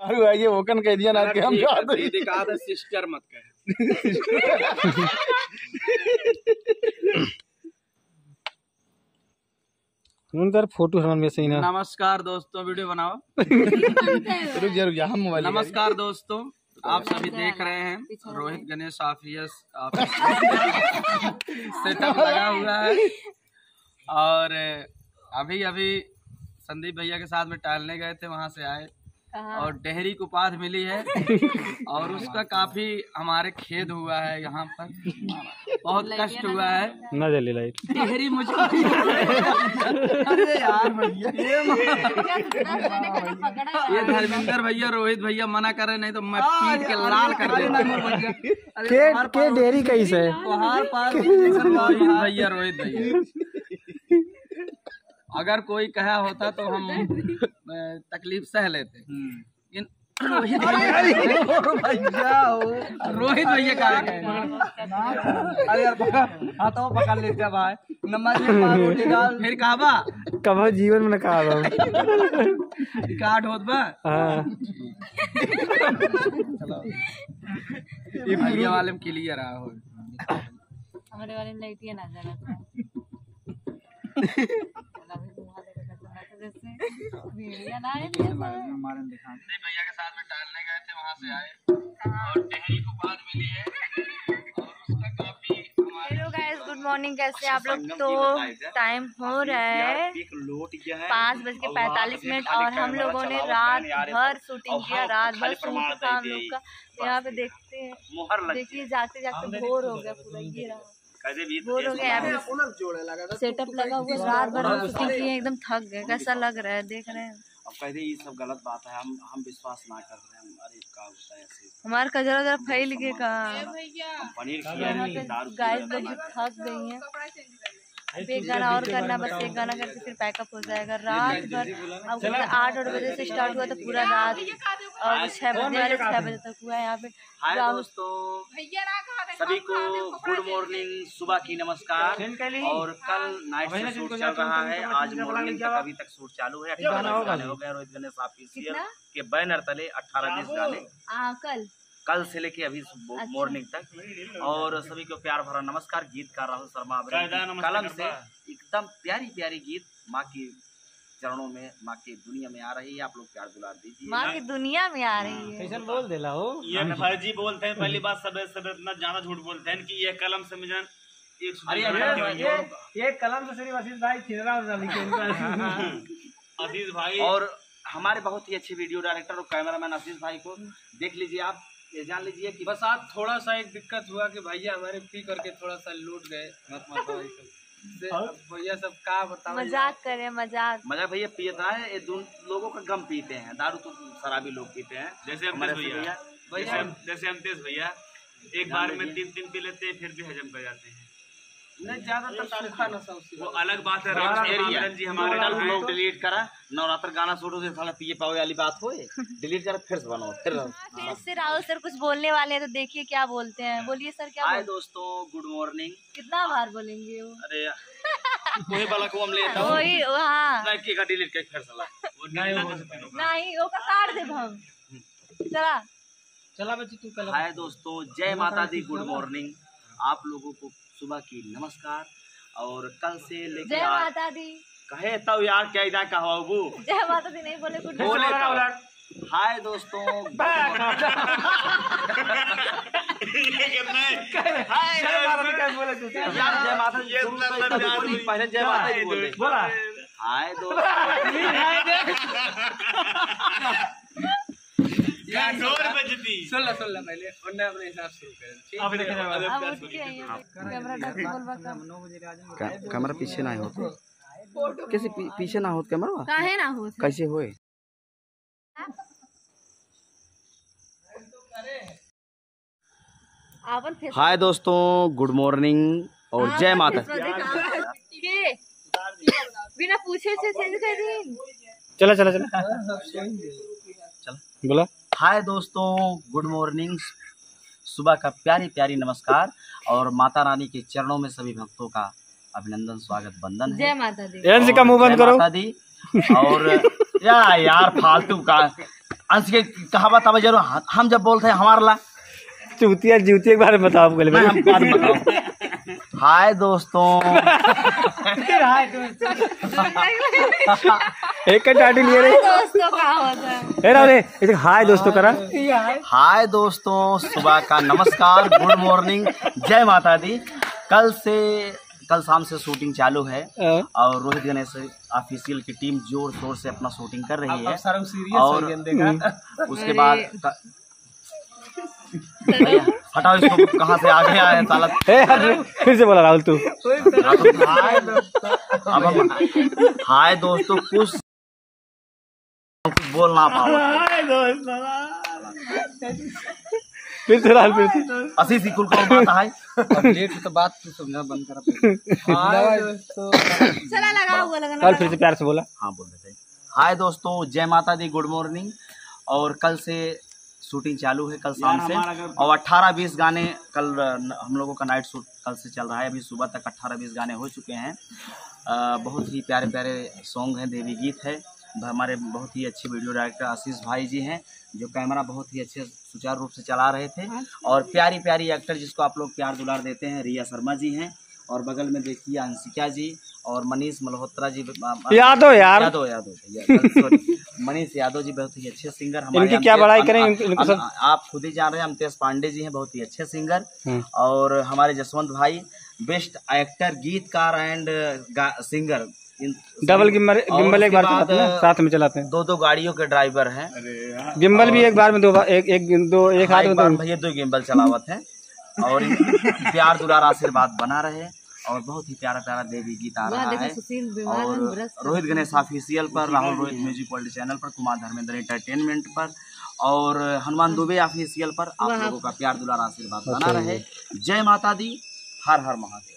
अरे ये वोकन कह दिया ना कि हम दिखा दे सिस्टर मत कह। उनका फोटो हमारे में सही ना। नमस्कार दोस्तों, वीडियो बनाओ। रुक जा हम मोबाइल। नमस्कार दोस्तों, आप सभी देख रहे हैं रोहित गणेश ऑफिस सेटअप लगा हुआ है। और अभी अभी संदीप भैया के साथ में टहलने गए थे, वहां से आए और डेहरी को पाद मिली है और उसका काफी हमारे खेद हुआ है। यहाँ पर बहुत कष्ट हुआ है। ना जली लाइट डेहरी मुझको अरे यार भैया ये धर्मेंद्र भैया रोहित भैया मना कर रहे, नहीं तो मैं पीट के लाल कर देता। के डेहरी कैसे है रोहित भैया अगर कोई कहा होता तो हम तकलीफ सह लेते। रोहित भैया का अरे यार हाथों पकड़ लेते भाई नंबर फिर कहा कब जीवन में कहा काट होत बा। भैया वाले में क्लियर आ हो हमारे वाले में लाइटियां ना जाना भैया के साथ में टहलने गए थे, वहां से आए और डेहरी को पाद मिली है और उसका काफी। Hello guys, good morning. कैसे आप लोग? तो टाइम हो रहा है 5:45 और हम लोगों ने रात भर शूटिंग किया। रात भर शूट था हम लोग का। यहाँ पे देखते हैं, देखिए जाते जाते भोर हो गया पूरा। ये रहा बोल हो गया। अभी सेटअप लगा हुआ, रात भर शूटिंग किए, एकदम थक गए। कैसा लग रहा है देख रहे हैं? अब कहते ये सब गलत बात है, हम विश्वास ना कर रहे हैं। अरे क्या होता है ऐसे हमारे कजरा जरा फैल के कहा पनीर गाइस लोग थक गई हैं। एक गाना और करना, बस एक गाना करके फिर पैकअप हो जाएगा। रात भर अब 8 बजे से स्टार्ट हुआ तो पूरा रात और 6 बजे वाले 6 बजे तक हुआ है यहाँ पे। हाय दोस्तों, सभी को गुड मॉर्निंग, सुबह की नमस्कार। और कल नाइट से शूट चल रहा है, आज मॉर्निंग तक अभी तक शूट चालू है। 18 गाने हो गए रोहित गणेश ऑफिशियल के बैनर तले, 18-20 गाने कल से लेके अभी मॉर्निंग तक। और सभी को प्यार भरा नमस्कार। गीतकार राहुल शर्मा कलम से एकदम प्यारी प्यारी गीत माँ की चरणों में, माँ की दुनिया में आ रही है। आप लोग प्यार दुलार दीजिए। माँ की दुनिया में आ रही है। कैसे बोल देला हो ये फर्जी बोलते हैं। पहली बात सब इतना ज्यादा झूठ बोलते हैं कि ये कलम से मिजान ये कलम से सिर्फ आशीष भाई छिरा आशीष भाई और हमारे बहुत ही अच्छे वीडियो डायरेक्टर और कैमरामैन आशीष भाई को देख लीजिए। आप ये जान लीजिए कि बस आज थोड़ा सा एक दिक्कत हुआ कि भैया हमारे पी करके थोड़ा सा लूट गए। भैया सब का बताओ, मजाक करे, मजाक भैया पीता है। ये लोगों का गम पीते हैं, दारू तो शराबी लोग पीते हैं। जैसे अमतेश भैया एक बार में 3 पी लेते हैं, फिर भी हजम कर जाते हैं। नहीं ज्यादातर सूखा नशा, वो अलग बात है। राम जी हमारे लोग डिलीट करा, नवरात्र गाना शूट होते साला पिए पावे वाली बात हो, डिलीट करा फिर से बनाओ फिर से। राहुल सर कुछ बोलने वाले हैं तो देखिए क्या बोलते हैं। बोलिए सर क्या। हाय दोस्तों, गुड मॉर्निंग। कितना बार बोलेंगे वो? अरे वही वाला को हम लेता हूं, वही हां नहीं की का डिलीट कर फिर साला नहीं वो का काट दे हम। चला बच्ची तू कल। हाय दोस्तों, जय माता दी, गुड मॉर्निंग। आप लोगों को सुबह की नमस्कार। और कल से लेकर जय माता दी कहे तब यार क्या इधर कहवाबू, जय माता दी नहीं बोले कुछ बोले तो। हाय दोस्तों, जय माता दी पहले जय माता दी बोले। हाय दोस्तों, सुन ला पहले वरना अपने हिसाब से कैमरा पीछे ना हो, कैसे पीछे ना हो कैमरा, काहे ना हो, कैसे होए। हाय दोस्तों, गुड मॉर्निंग और जय माता। बिना पूछे से चेंज कर दी। चला बोला। हाय दोस्तों, गुड मॉर्निंग, सुबह का प्यारी प्यारी नमस्कार। और माता रानी के चरणों में सभी भक्तों का अभिनंदन, स्वागत, वंदन है। जय माता दी। का मुंह बंद करो। माता दी। और यार फालतू का अंश के कहावत अब जरूर हम जब बोलते हैं हमारा ला चूतिया के बारे में बताओ पहले। मैं हम बाद में बताऊं। हाय दोस्तों एक का टाइटल लिए रे दोस्तों का होता है। रे हाय दोस्तों करा। हाय दोस्तों, सुबह का नमस्कार, गुड मॉर्निंग, जय माता दी। कल शाम से शूटिंग चालू है और रोहित गणेश ऑफिशियल की टीम जोर शोर से अपना शूटिंग कर रही है। और उसके बाद हटाओ इसको, कहाँ से आ गया है साला। फिर से बोला राहुल तू। अब हम हाय दोस्तों कुछ बोल ना पाओ। फिर से राहुल फिर से असी सिकुल को बात है लेट तो बात तो समझना बंद करा। चला लगा हुआ लगना। राहुल फिर से प्यार से बोला। हाँ बोल देते। हाय दोस्तों, जय माता दी, गुड मॉर्निंग। और कल से शूटिंग चालू है, कल शाम से। और 18-20 गाने कल हम लोगों का नाइट शूट कल से चल रहा है। अभी सुबह तक 18-20 गाने हो चुके हैं। बहुत ही प्यारे प्यारे सॉन्ग हैं, देवी गीत है। हमारे बहुत ही अच्छे वीडियो डायरेक्टर आशीष भाई जी हैं जो कैमरा बहुत ही अच्छे सुचारू रूप से चला रहे थे। और प्यारी प्यारी एक्टर जिसको आप लोग प्यार दुलार देते हैं, रिया शर्मा जी हैं। और बगल में देखिए अंशिका जी और मनीष मल्होत्रा जी। यादव सॉरी, मनीष यादव जी बहुत ही अच्छे सिंगर। इनकी क्या बड़ाई करें, इनको सब आप खुद ही जान रहे हैं। अमतेश पांडे जी हैं, बहुत ही अच्छे सिंगर। और हमारे जसवंत भाई बेस्ट एक्टर, गीतकार एंड सिंगर। डबल गिम्बल एक बार चलाते हैं, साथ में चलाते हैं। 2 गाड़ियों के ड्राइवर हैं। गिम्बल भी एक बार में एक हाथ में भैया 2 गिम्बल चलावत है। और प्यार दुलार आशीर्वाद बना रहे। और बहुत ही प्यारा प्यारा देवी गीत आ रहा है। और रोहित गणेश ऑफिशियल पर, Rahul Rohit music world channel पर, कुमार धर्मेंद्र एंटरटेनमेंट पर और हनुमान दुबे ऑफिशियल पर आप लोगों का प्यार दुलार आशीर्वाद बना रहे। जय माता दी, हर हर महादेव।